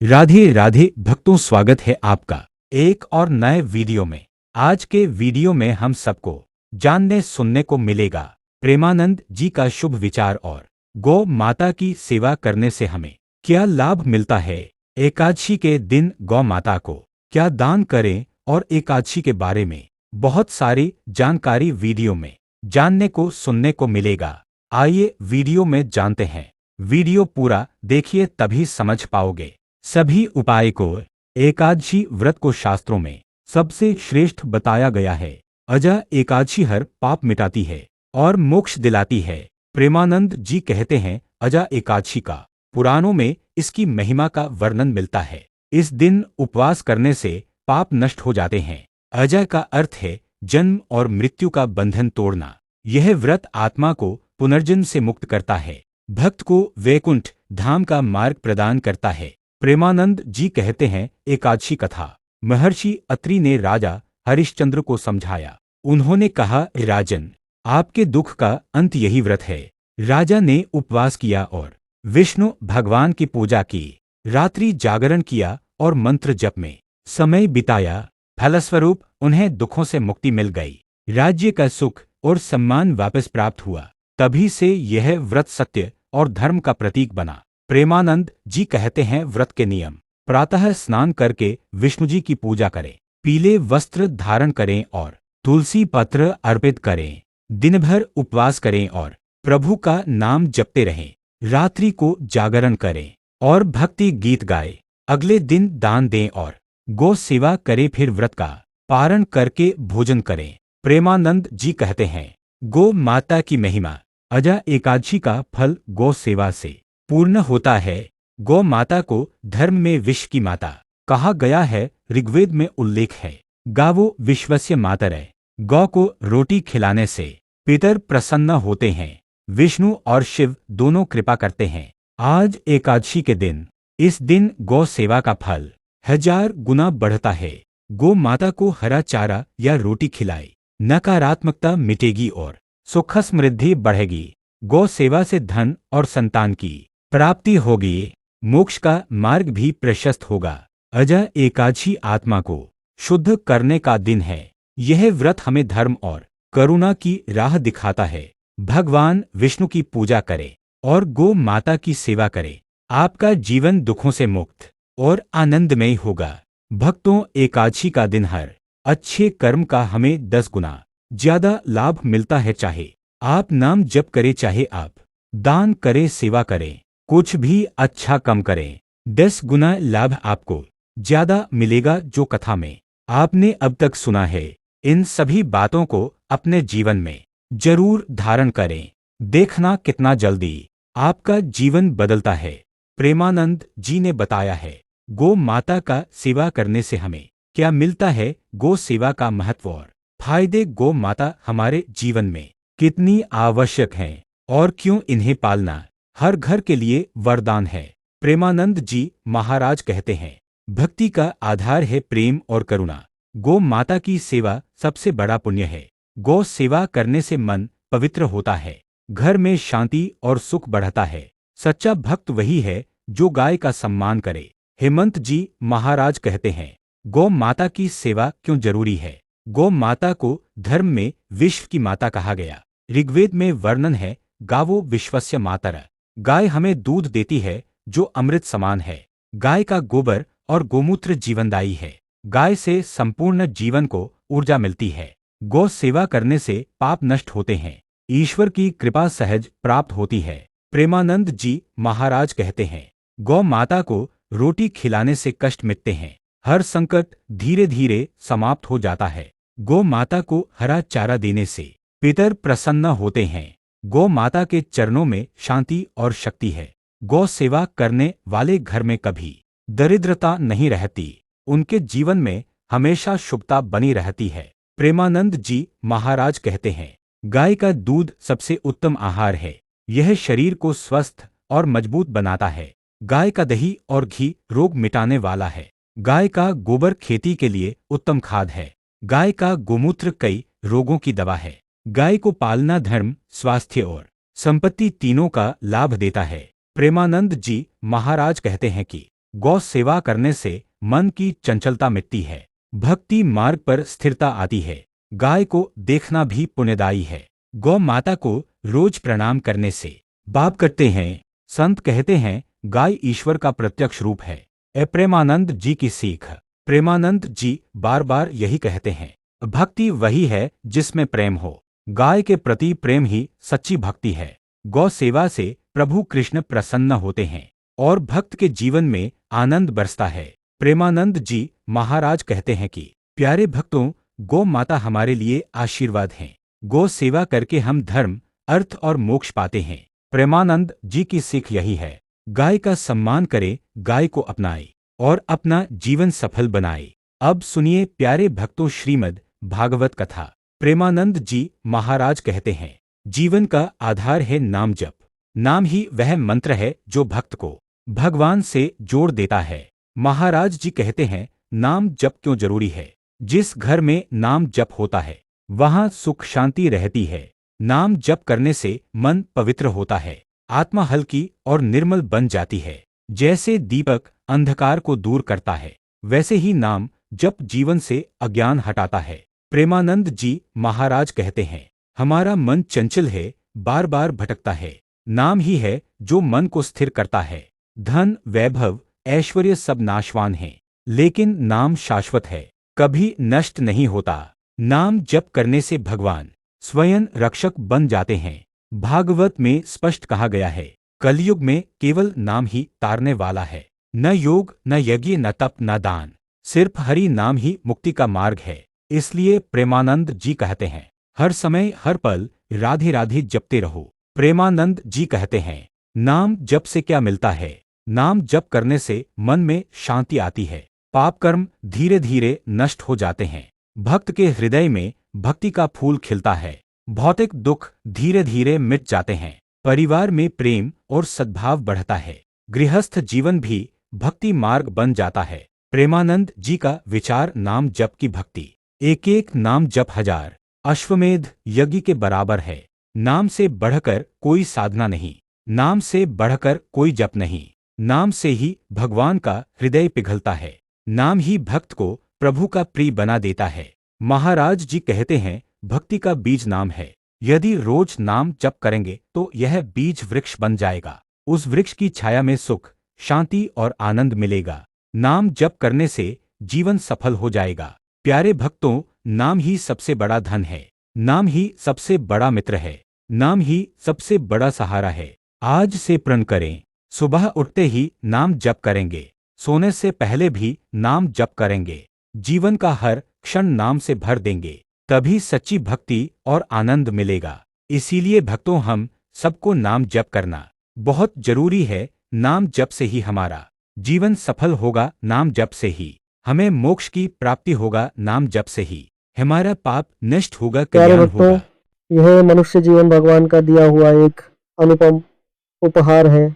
राधे राधे भक्तों, स्वागत है आपका एक और नए वीडियो में। आज के वीडियो में हम सबको जानने सुनने को मिलेगा प्रेमानंद जी का शुभ विचार और गौ माता की सेवा करने से हमें क्या लाभ मिलता है। एकादशी के दिन गौ माता को क्या दान करें और एकादशी के बारे में बहुत सारी जानकारी वीडियो में जानने को सुनने को मिलेगा। आइए वीडियो में जानते हैं। वीडियो पूरा देखिए तभी समझ पाओगे सभी उपाय को। एकादशी व्रत को शास्त्रों में सबसे श्रेष्ठ बताया गया है। अजा एकादशी हर पाप मिटाती है और मोक्ष दिलाती है। प्रेमानंद जी कहते हैं अजा एकादशी का पुराणों में इसकी महिमा का वर्णन मिलता है। इस दिन उपवास करने से पाप नष्ट हो जाते हैं। अजय का अर्थ है जन्म और मृत्यु का बंधन तोड़ना। यह व्रत आत्मा को पुनर्जन्म से मुक्त करता है, भक्त को वैकुंठ धाम का मार्ग प्रदान करता है। प्रेमानंद जी कहते हैं एकादशी कथा महर्षि अत्रि ने राजा हरिश्चंद्र को समझाया। उन्होंने कहा, राजन, आपके दुख का अंत यही व्रत है। राजा ने उपवास किया और विष्णु भगवान की पूजा की, रात्रि जागरण किया और मंत्र जप में समय बिताया। फलस्वरूप उन्हें दुखों से मुक्ति मिल गई, राज्य का सुख और सम्मान वापस प्राप्त हुआ। तभी से यह व्रत सत्य और धर्म का प्रतीक बना। प्रेमानंद जी कहते हैं व्रत के नियम: प्रातः स्नान करके विष्णु जी की पूजा करें, पीले वस्त्र धारण करें और तुलसी पत्र अर्पित करें। दिन भर उपवास करें और प्रभु का नाम जपते रहें। रात्रि को जागरण करें और भक्ति गीत गाएं। अगले दिन दान दें और गौ सेवा करें। फिर व्रत का पारण करके भोजन करें। प्रेमानंद जी कहते हैं गौ माता की महिमा: अजा एकादशी का फल गौ सेवा से पूर्ण होता है। गौ माता को धर्म में विश्व की माता कहा गया है। ऋग्वेद में उल्लेख है, गावो विश्वस्य मातरः। गौ को रोटी खिलाने से पितर प्रसन्न होते हैं। विष्णु और शिव दोनों कृपा करते हैं। आज एकादशी के दिन, इस दिन गौ सेवा का फल 1000 गुना बढ़ता है। गौ माता को हरा चारा या रोटी खिलाए, नकारात्मकता मिटेगी और सुख समृद्धि बढ़ेगी। गौ सेवा से धन और संतान की प्राप्ति होगी, मोक्ष का मार्ग भी प्रशस्त होगा। अजा एकादशी आत्मा को शुद्ध करने का दिन है। यह व्रत हमें धर्म और करुणा की राह दिखाता है। भगवान विष्णु की पूजा करें और गौ माता की सेवा करें। आपका जीवन दुखों से मुक्त और आनंदमय होगा। भक्तों, एकादशी का दिन हर अच्छे कर्म का हमें 10 गुना ज्यादा लाभ मिलता है। चाहे आप नाम जप करें, चाहे आप दान करें, सेवा करें, कुछ भी अच्छा कम करें, 10 गुना लाभ आपको ज्यादा मिलेगा। जो कथा में आपने अब तक सुना है, इन सभी बातों को अपने जीवन में जरूर धारण करें। देखना कितना जल्दी आपका जीवन बदलता है। प्रेमानंद जी ने बताया है गौ माता का सेवा करने से हमें क्या मिलता है, गौ सेवा का महत्व और फायदे। गौ माता हमारे जीवन में कितनी आवश्यक हैं और क्यों इन्हें पालना हर घर के लिए वरदान है। प्रेमानंद जी महाराज कहते हैं भक्ति का आधार है प्रेम और करुणा। गौ माता की सेवा सबसे बड़ा पुण्य है। गौ सेवा करने से मन पवित्र होता है, घर में शांति और सुख बढ़ता है। सच्चा भक्त वही है जो गाय का सम्मान करे। हेमंत जी महाराज कहते हैं गौ माता की सेवा क्यों जरूरी है। गौ माता को धर्म में विश्व की माता कहा गया। ऋग्वेद में वर्णन है, गावो विश्वस्य मातरः। गाय हमें दूध देती है जो अमृत समान है। गाय का गोबर और गोमूत्र जीवनदायी है। गाय से संपूर्ण जीवन को ऊर्जा मिलती है। गौ सेवा करने से पाप नष्ट होते हैं, ईश्वर की कृपा सहज प्राप्त होती है। प्रेमानंद जी महाराज कहते हैं गौ माता को रोटी खिलाने से कष्ट मिटते हैं, हर संकट धीरे धीरे समाप्त हो जाता है। गौ माता को हरा चारा देने से पितर प्रसन्न होते हैं। गौ माता के चरणों में शांति और शक्ति है। गौ सेवा करने वाले घर में कभी दरिद्रता नहीं रहती, उनके जीवन में हमेशा शुभता बनी रहती है। प्रेमानंद जी महाराज कहते हैं गाय का दूध सबसे उत्तम आहार है। यह शरीर को स्वस्थ और मजबूत बनाता है। गाय का दही और घी रोग मिटाने वाला है। गाय का गोबर खेती के लिए उत्तम खाद है। गाय का गोमूत्र कई रोगों की दवा है। गाय को पालना धर्म, स्वास्थ्य और संपत्ति तीनों का लाभ देता है। प्रेमानंद जी महाराज कहते हैं कि गौ सेवा करने से मन की चंचलता मिटती है, भक्ति मार्ग पर स्थिरता आती है। गाय को देखना भी पुण्यदायी है। गौ माता को रोज प्रणाम करने से पाप कटते हैं। संत कहते हैं गाय ईश्वर का प्रत्यक्ष रूप है। प्रेमानंद जी की सीख। प्रेमानंद जी बार बार यही कहते हैं, भक्ति वही है जिसमें प्रेम हो। गाय के प्रति प्रेम ही सच्ची भक्ति है। गौ सेवा से प्रभु कृष्ण प्रसन्न होते हैं और भक्त के जीवन में आनंद बरसता है। प्रेमानंद जी महाराज कहते हैं कि प्यारे भक्तों, गौ माता हमारे लिए आशीर्वाद हैं। गौ सेवा करके हम धर्म, अर्थ और मोक्ष पाते हैं। प्रेमानंद जी की सीख यही है, गाय का सम्मान करें, गाय को अपनाएं और अपना जीवन सफल बनाएं। अब सुनिए प्यारे भक्तों श्रीमद् भागवत कथा। प्रेमानंद जी महाराज कहते हैं, जीवन का आधार है नाम जप। नाम ही वह मंत्र है जो भक्त को भगवान से जोड़ देता है। महाराज जी कहते हैं, नाम जप क्यों जरूरी है? जिस घर में नाम जप होता है वहां सुख शांति रहती है। नाम जप करने से मन पवित्र होता है, आत्मा हल्की और निर्मल बन जाती है। जैसे दीपक अंधकार को दूर करता है, वैसे ही नाम जप जीवन से अज्ञान हटाता है। प्रेमानंद जी महाराज कहते हैं, हमारा मन चंचल है, बार बार भटकता है। नाम ही है जो मन को स्थिर करता है। धन, वैभव, ऐश्वर्य सब नाशवान हैं, लेकिन नाम शाश्वत है, कभी नष्ट नहीं होता। नाम जप करने से भगवान स्वयं रक्षक बन जाते हैं। भागवत में स्पष्ट कहा गया है, कलयुग में केवल नाम ही तारने वाला है। न योग, न यज्ञ, न तप, न दान, सिर्फ हरि नाम ही मुक्ति का मार्ग है। इसलिए प्रेमानंद जी कहते हैं, हर समय हर पल राधे राधे जपते रहो। प्रेमानंद जी कहते हैं, नाम जप से क्या मिलता है? नाम जप करने से मन में शांति आती है, पाप कर्म धीरे धीरे नष्ट हो जाते हैं, भक्त के हृदय में भक्ति का फूल खिलता है, भौतिक दुख धीरे धीरे मिट जाते हैं, परिवार में प्रेम और सद्भाव बढ़ता है, गृहस्थ जीवन भी भक्ति मार्ग बन जाता है। प्रेमानंद जी का विचार नाम जप की भक्ति। एक एक नाम जप हजार अश्वमेध यज्ञ के बराबर है। नाम से बढ़कर कोई साधना नहीं, नाम से बढ़कर कोई जप नहीं। नाम से ही भगवान का हृदय पिघलता है। नाम ही भक्त को प्रभु का प्रिय बना देता है। महाराज जी कहते हैं, भक्ति का बीज नाम है। यदि रोज नाम जप करेंगे तो यह बीज वृक्ष बन जाएगा। उस वृक्ष की छाया में सुख, शांति और आनंद मिलेगा। नाम जप करने से जीवन सफल हो जाएगा। प्यारे भक्तों, नाम ही सबसे बड़ा धन है। नाम ही सबसे बड़ा मित्र है। नाम ही सबसे बड़ा सहारा है। आज से प्रण करें, सुबह उठते ही नाम जप करेंगे, सोने से पहले भी नाम जप करेंगे, जीवन का हर क्षण नाम से भर देंगे, तभी सच्ची भक्ति और आनंद मिलेगा। इसीलिए भक्तों, हम सबको नाम जप करना बहुत जरूरी है। नाम जप से ही हमारा जीवन सफल होगा, नाम जप से ही हमें मोक्ष की प्राप्ति होगा, नाम जप से ही हमारा पाप नष्ट होगा, कल्याण होगा। यह मनुष्य जीवन भगवान का दिया हुआ एक अनुपम उपहार है।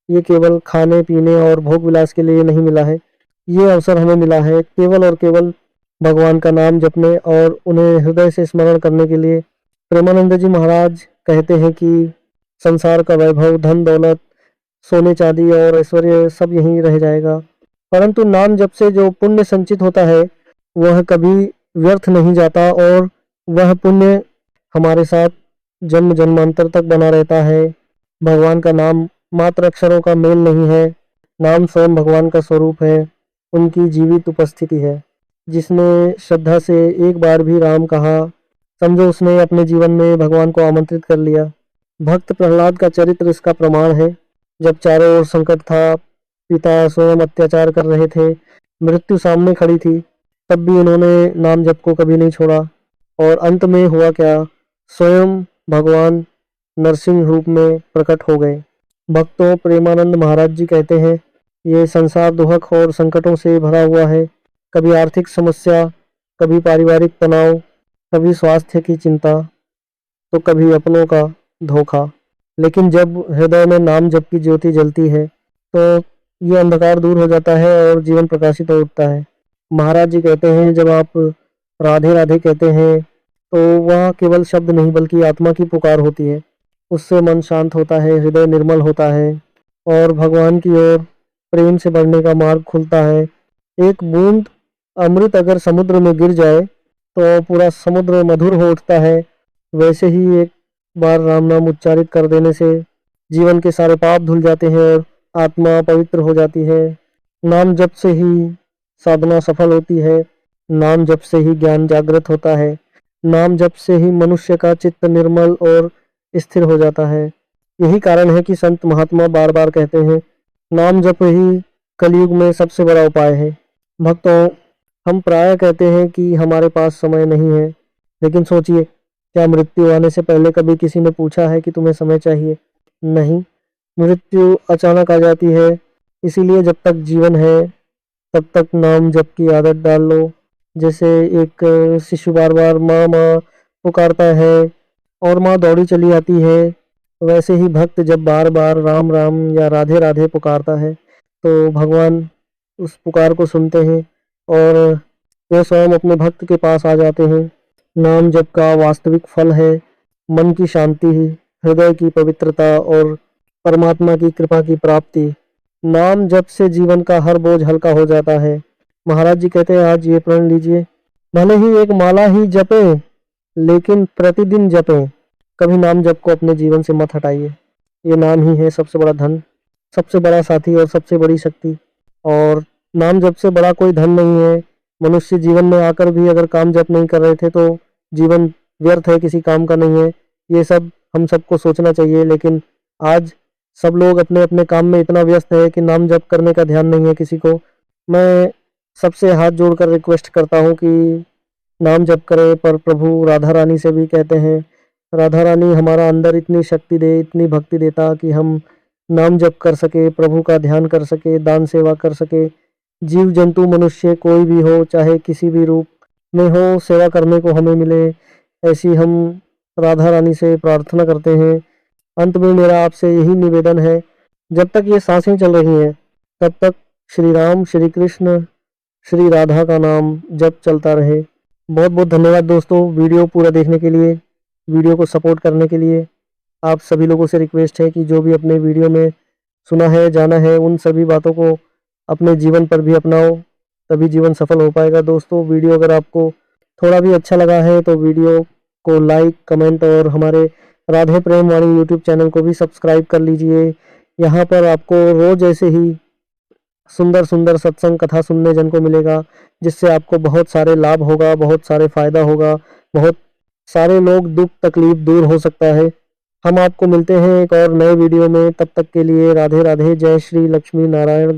ये केवल खाने पीने और भोग विलास के लिए नहीं मिला है। ये अवसर हमें मिला है केवल और केवल भगवान का नाम जपने और उन्हें हृदय से स्मरण करने के लिए। प्रेमानंद जी महाराज कहते हैं कि संसार का वैभव, धन दौलत, सोने चांदी और ऐश्वर्य सब यहीं रह जाएगा, परंतु नाम जप से जो पुण्य संचित होता है वह कभी व्यर्थ नहीं जाता और वह पुण्य हमारे साथ जन्म जन्मांतर तक बना रहता है। भगवान का नाम मात्र अक्षरों का मेल नहीं है, नाम स्वयं भगवान का स्वरूप है, उनकी जीवित उपस्थिति है। जिसने श्रद्धा से एक बार भी राम कहा, समझो उसने अपने जीवन में भगवान को आमंत्रित कर लिया। भक्त प्रहलाद का चरित्र इसका प्रमाण है। जब चारों ओर संकट था, पिता स्वयं अत्याचार कर रहे थे, मृत्यु सामने खड़ी थी, तब भी उन्होंने नाम जप को कभी नहीं छोड़ा। और अंत में हुआ क्या? स्वयं भगवान नरसिंह रूप में प्रकट हो गए। भक्तों, प्रेमानंद महाराज जी कहते हैं, ये संसार दुहक और संकटों से भरा हुआ है। कभी आर्थिक समस्या, कभी पारिवारिक तनाव, कभी स्वास्थ्य की चिंता, तो कभी अपनों का धोखा। लेकिन जब हृदय में नाम जप की ज्योति जलती है तो ये अंधकार दूर हो जाता है और जीवन प्रकाशित हो उठता है। महाराज जी कहते हैं, जब आप राधे राधे कहते हैं तो वह केवल शब्द नहीं बल्कि आत्मा की पुकार होती है। उससे मन शांत होता है, हृदय निर्मल होता है और भगवान की ओर प्रेम से बढ़ने का मार्ग खुलता है। एक बूंद अमृत अगर समुद्र में गिर जाए तो पूरा समुद्र मधुर हो उठता है। वैसे ही एक बार राम नाम उच्चारित कर देने से जीवन के सारे पाप धुल जाते हैं और आत्मा पवित्र हो जाती है। नाम जप से ही साधना सफल होती है। नाम जप से ही ज्ञान जागृत होता है। नाम जप से ही मनुष्य का चित्त निर्मल और स्थिर हो जाता है। यही कारण है कि संत महात्मा बार बार कहते हैं, नाम जप ही कलयुग में सबसे बड़ा उपाय है। भक्तों, हम प्रायः कहते हैं कि हमारे पास समय नहीं है, लेकिन सोचिए, क्या मृत्यु आने से पहले कभी किसी ने पूछा है कि तुम्हें समय चाहिए? नहीं, मृत्यु अचानक आ जाती है। इसीलिए जब तक जीवन है तब तक नाम जप की आदत डाल लो। जैसे एक शिशु बार बार माँ माँ पुकारता है और माँ दौड़ी चली आती है, वैसे ही भक्त जब बार बार राम राम या राधे राधे पुकारता है तो भगवान उस पुकार को सुनते हैं और वे स्वयं अपने भक्त के पास आ जाते हैं। नाम जप का वास्तविक फल है मन की शांति, हृदय की पवित्रता और परमात्मा की कृपा की प्राप्ति। नाम जप से जीवन का हर बोझ हल्का हो जाता है। महाराज जी कहते हैं, आज ये प्रण लीजिए, भले ही एक माला ही जपें, लेकिन प्रतिदिन जपें। कभी नाम जप को अपने जीवन से मत हटाइए। ये नाम ही है सबसे बड़ा धन, सबसे बड़ा साथी और सबसे बड़ी शक्ति। और नाम जप से बड़ा कोई धन नहीं है। मनुष्य जीवन में आकर भी अगर काम जप नहीं कर रहे थे तो जीवन व्यर्थ है, किसी काम का नहीं है। ये सब हम सबको सोचना चाहिए, लेकिन आज सब लोग अपने अपने काम में इतना व्यस्त है कि नाम जप करने का ध्यान नहीं है किसी को। मैं सबसे हाथ जोड़कर रिक्वेस्ट करता हूँ कि नाम जप करें, पर प्रभु राधा रानी से भी कहते हैं, राधा रानी हमारा अंदर इतनी शक्ति दे, इतनी भक्ति देता कि हम नाम जप कर सके, प्रभु का ध्यान कर सके, दान सेवा कर सके। जीव जंतु मनुष्य कोई भी हो, चाहे किसी भी रूप में हो, सेवा करने को हमें मिले, ऐसी हम राधा रानी से प्रार्थना करते हैं। अंत में मेरा आपसे यही निवेदन है, जब तक ये सांसें चल रही हैं तब तक श्री राम, श्री कृष्ण, श्री राधा का नाम जप चलता रहे। बहुत बहुत धन्यवाद दोस्तों, वीडियो पूरा देखने के लिए, वीडियो को सपोर्ट करने के लिए। आप सभी लोगों से रिक्वेस्ट है कि जो भी अपने वीडियो में सुना है, जाना है, उन सभी बातों को अपने जीवन पर भी अपनाओ, तभी जीवन सफल हो पाएगा। दोस्तों, वीडियो अगर आपको थोड़ा भी अच्छा लगा है तो वीडियो को लाइक, कमेंट और हमारे राधे प्रेम वाणी यूट्यूब चैनल को भी सब्सक्राइब कर लीजिए। यहाँ पर आपको रोज ऐसे ही सुंदर सुंदर सत्संग कथा सुनने जन को मिलेगा, जिससे आपको बहुत सारे लाभ होगा, बहुत सारे फायदा होगा, बहुत सारे लोग दुख तकलीफ दूर हो सकता है। हम आपको मिलते हैं एक और नए वीडियो में, तब तक के लिए राधे राधे, जय श्री लक्ष्मी नारायण।